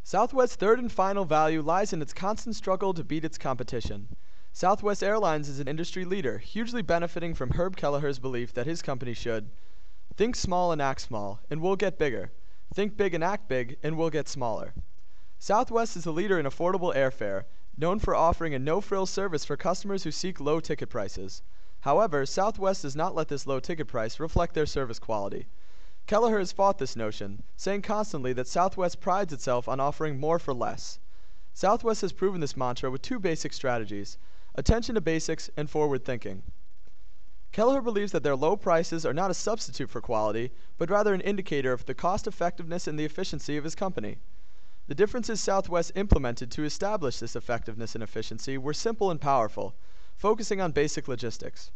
Southwest's third and final value lies in its constant struggle to beat its competition. Southwest Airlines is an industry leader, hugely benefiting from Herb Kelleher's belief that his company should think small and act small, and we'll get bigger. Think big and act big, and we'll get smaller. Southwest is a leader in affordable airfare, known for offering a no-frills service for customers who seek low ticket prices. However, Southwest does not let this low ticket price reflect their service quality. Kelleher has fought this notion, saying constantly that Southwest prides itself on offering more for less. Southwest has proven this mantra with two basic strategies: attention to basics and forward thinking. Kelleher believes that their low prices are not a substitute for quality, but rather an indicator of the cost effectiveness and the efficiency of his company. The differences Southwest implemented to establish this effectiveness and efficiency were simple and powerful, focusing on basic logistics.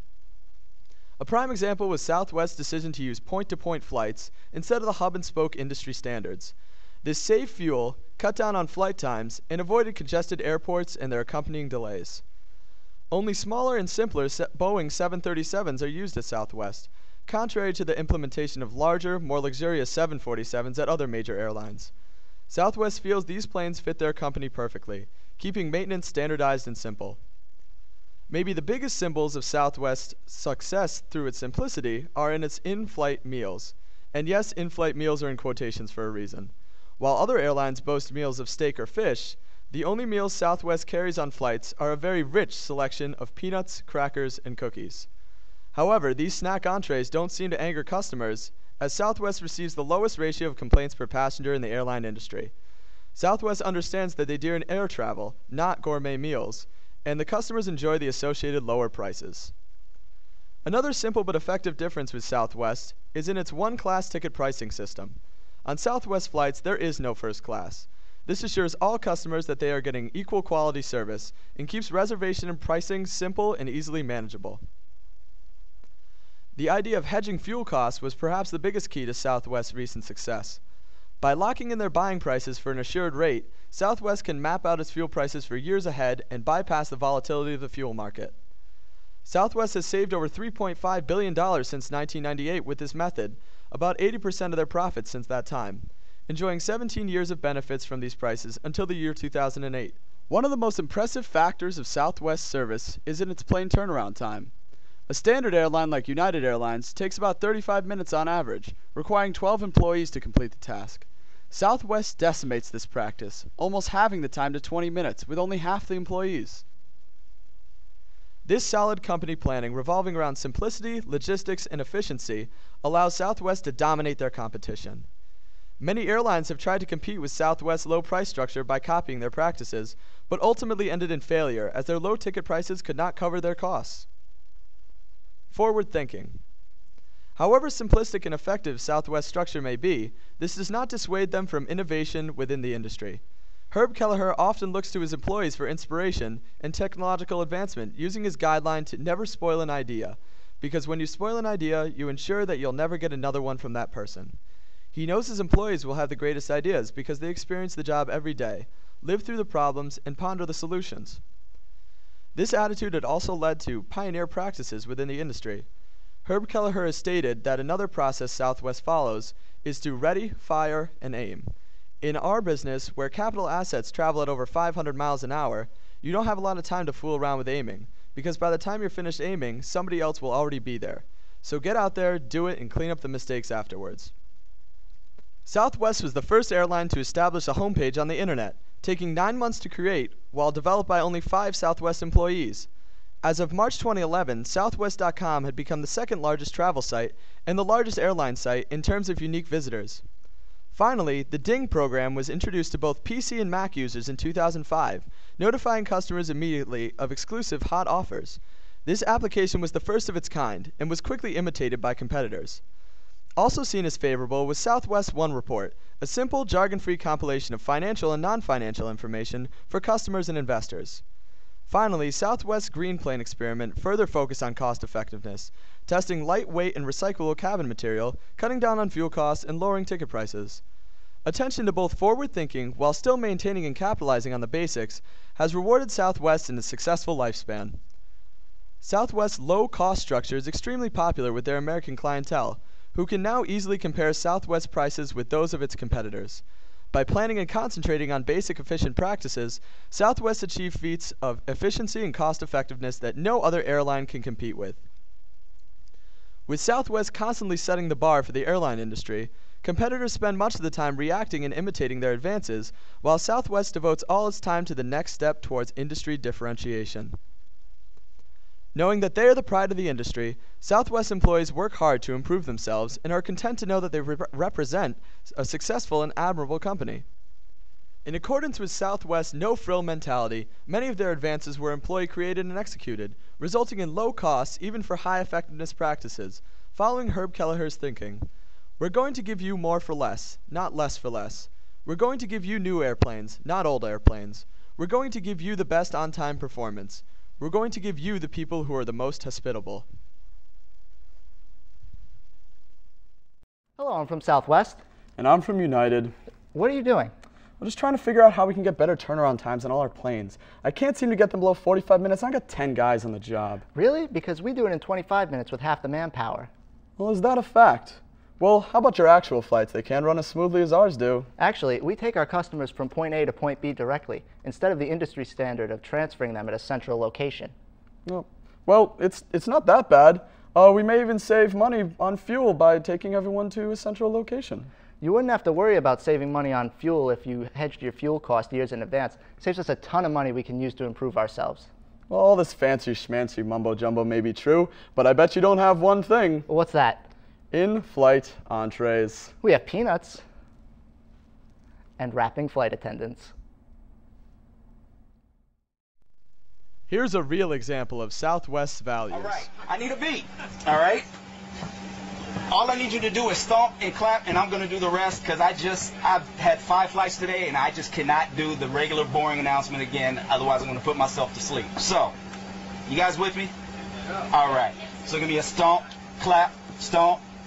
A prime example was Southwest's decision to use point-to-point flights instead of the hub-and-spoke industry standards. This saved fuel, cut down on flight times, and avoided congested airports and their accompanying delays. Only smaller and simpler Boeing 737s are used at Southwest, contrary to the implementation of larger, more luxurious 747s at other major airlines. Southwest feels these planes fit their company perfectly, keeping maintenance standardized and simple. Maybe the biggest symbols of Southwest's success through its simplicity are in its in-flight meals. And yes, in-flight meals are in quotations for a reason. While other airlines boast meals of steak or fish, the only meals Southwest carries on flights are a very rich selection of peanuts, crackers, and cookies. However, these snack entrees don't seem to anger customers, as Southwest receives the lowest ratio of complaints per passenger in the airline industry. Southwest understands that they deal in air travel, not gourmet meals, and the customers enjoy the associated lower prices. Another simple but effective difference with Southwest is in its one-class ticket pricing system. On Southwest flights, there is no first class. This assures all customers that they are getting equal quality service and keeps reservation and pricing simple and easily manageable. The idea of hedging fuel costs was perhaps the biggest key to Southwest's recent success. By locking in their buying prices for an assured rate, Southwest can map out its fuel prices for years ahead and bypass the volatility of the fuel market. Southwest has saved over $3.5 billion since 1998 with this method, about 80% of their profits since that time, enjoying 17 years of benefits from these prices until the year 2008. One of the most impressive factors of Southwest's service is in its plane turnaround time. A standard airline like United Airlines takes about 35 minutes on average, requiring 12 employees to complete the task. Southwest decimates this practice, almost halving the time to 20 minutes with only half the employees. This solid company planning revolving around simplicity, logistics, and efficiency allows Southwest to dominate their competition. Many airlines have tried to compete with Southwest's low price structure by copying their practices, but ultimately ended in failure as their low ticket prices could not cover their costs. Forward thinking. However simplistic and effective Southwest's structure may be, this does not dissuade them from innovation within the industry. Herb Kelleher often looks to his employees for inspiration and technological advancement, using his guideline to never spoil an idea, because when you spoil an idea, you ensure that you'll never get another one from that person. He knows his employees will have the greatest ideas because they experience the job every day, live through the problems, and ponder the solutions. This attitude had also led to pioneer practices within the industry. Herb Kelleher has stated that another process Southwest follows is to ready, fire, and aim. In our business, where capital assets travel at over 500 miles an hour, you don't have a lot of time to fool around with aiming, because by the time you're finished aiming, somebody else will already be there. So get out there, do it, and clean up the mistakes afterwards. Southwest was the first airline to establish a homepage on the internet, taking 9 months to create, while developed by only 5 Southwest employees. As of March 2011, Southwest.com had become the second largest travel site and the largest airline site in terms of unique visitors. Finally, the Ding program was introduced to both PC and Mac users in 2005, notifying customers immediately of exclusive hot offers. This application was the first of its kind and was quickly imitated by competitors. Also seen as favorable was Southwest One Report, a simple, jargon-free compilation of financial and non-financial information for customers and investors. Finally, Southwest's Green Plane experiment further focused on cost effectiveness, testing lightweight and recyclable cabin material, cutting down on fuel costs, and lowering ticket prices. Attention to both forward thinking while still maintaining and capitalizing on the basics has rewarded Southwest in its successful lifespan. Southwest's low-cost structure is extremely popular with their American clientele, who can now easily compare Southwest prices with those of its competitors. By planning and concentrating on basic efficient practices, Southwest achieved feats of efficiency and cost effectiveness that no other airline can compete with. With Southwest constantly setting the bar for the airline industry, competitors spend much of the time reacting and imitating their advances, while Southwest devotes all its time to the next step towards industry differentiation. Knowing that they are the pride of the industry, Southwest employees work hard to improve themselves and are content to know that they represent a successful and admirable company. In accordance with Southwest's no-frill mentality, many of their advances were employee-created and executed, resulting in low costs even for high-effectiveness practices. Following Herb Kelleher's thinking, we're going to give you more for less, not less for less. We're going to give you new airplanes, not old airplanes. We're going to give you the best on-time performance. We're going to give you the people who are the most hospitable. Hello, I'm from Southwest. And I'm from United. What are you doing? I'm just trying to figure out how we can get better turnaround times on all our planes. I can't seem to get them below 45 minutes. I got 10 guys on the job. Really? Because we do it in 25 minutes with half the manpower. Well, is that a fact? Well, how about your actual flights? They can't run as smoothly as ours do. Actually, we take our customers from point A to point B directly, instead of the industry standard of transferring them at a central location. Well, it's not that bad. We may even save money on fuel by taking everyone to a central location. You wouldn't have to worry about saving money on fuel if you hedged your fuel cost years in advance. It saves us a ton of money we can use to improve ourselves. Well, all this fancy schmancy mumbo-jumbo may be true, but I bet you don't have one thing. What's that? In-flight entrees. We have peanuts and rapping flight attendants. Here's a real example of Southwest's values. All right, I need a beat, all right? All I need you to do is stomp and clap, and I'm going to do the rest because I've had 5 flights today, and I just cannot do the regular boring announcement again. Otherwise, I'm going to put myself to sleep. So, you guys with me? Yeah. All right. So, give me a stomp, clap,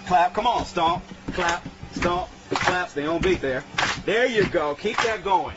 clap. Come on, stomp, clap, stay on beat there. There you go. Keep that going.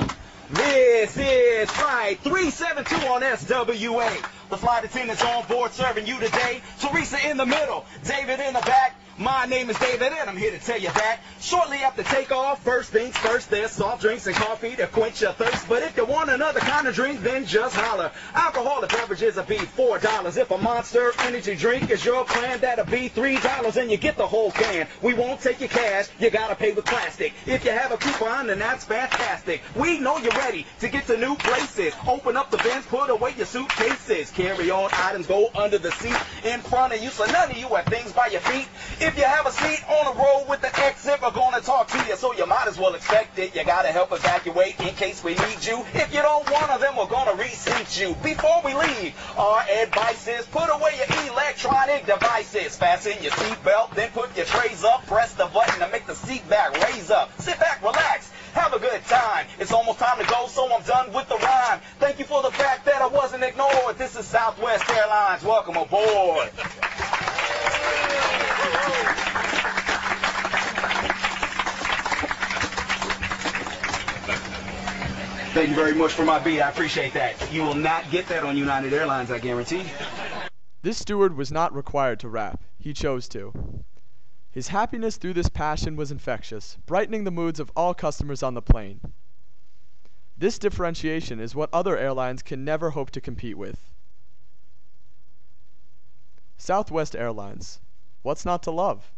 This is Flight 372 on SWA. The flight attendants on board serving you today. Teresa in the middle, David in the back. My name is David and I'm here to tell you that shortly after takeoff, first things first, there's soft drinks and coffee to quench your thirst. But if you want another kind of drink, then just holler. Alcoholic beverages will be $4. If a Monster Energy drink is your plan, that'll be $3 and you get the whole can. We won't take your cash, you gotta pay with plastic. If you have a coupon, then that's fantastic. We know you're ready to get to new places. Open up the bins, put away your suitcases. Carry on items, go under the seat in front of you, so none of you have things by your feet. If you have a seat on the road with the exit, we're going to talk to you, so you might as well expect it. You got to help evacuate in case we need you. If you don't want them, we're going to reseat you. Before we leave, our advice is put away your electronic devices. Fasten your seatbelt, then put your trays up. Press the button to make the seat back raise up. Sit back, relax, have a good time. It's almost time to go, so I'm done with the rhyme. Thank you for the fact that I wasn't ignored. This is Southwest Airlines. Welcome aboard. Thank you very much for my beat. I appreciate that. You will not get that on United Airlines, I guarantee. This steward was not required to rap. He chose to. His happiness through this passion was infectious, brightening the moods of all customers on the plane. This differentiation is what other airlines can never hope to compete with. Southwest Airlines. What's not to love?